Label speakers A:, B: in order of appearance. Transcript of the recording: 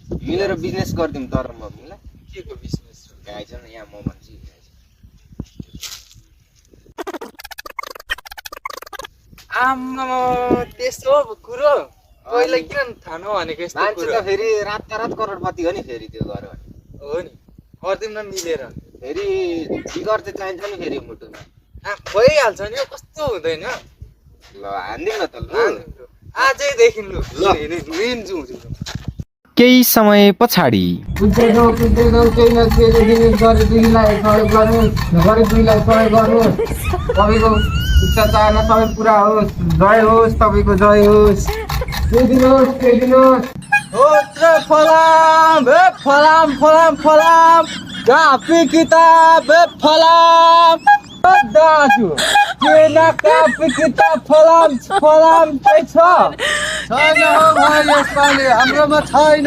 A: मिलेर बिजनेस गर्दिम तर म मिला
B: के को बिजनेस
A: गाई छ नि यहाँ म भन्छु
B: आम्मा त्यस्तो कुरो पहिला किन थाहा नभनेको यस्तो
A: मान्छे
B: कुरो
A: त फेरि रात करोडपति हो नि फेरि त्यो गर्यो भने
B: हो नि गर्दिम न मिलेर
A: फेरि जिगर चाहिँ चाहिन्छ नि फेरि मुटुमा
B: भइहाल्छ नि यो कस्तो हुँदैन
A: ल हान्दिम न त ल
B: आजैदेखि लु
A: ल।
B: लिन्छु
C: केही समय पछाडि
A: कुद्दै जाउँ केही न केही बिजनेस गरे दुईलाई सहयोग गर्नुहोस् गरे दुईलाई सहयोग गर्नुहोस् तपाईँको इच्छा चाहना सबै पुरा होस् जय होस् तपाईँको जय होस् केही दिनुहोस्
B: होत्र फलाम बे फलाम फलाम फलाम कापी किताब बे फलाम दाजु के ना कापी किताब फलाम फलाम के छ छैन हो भाइ यसपालि हाम्रोमा छैन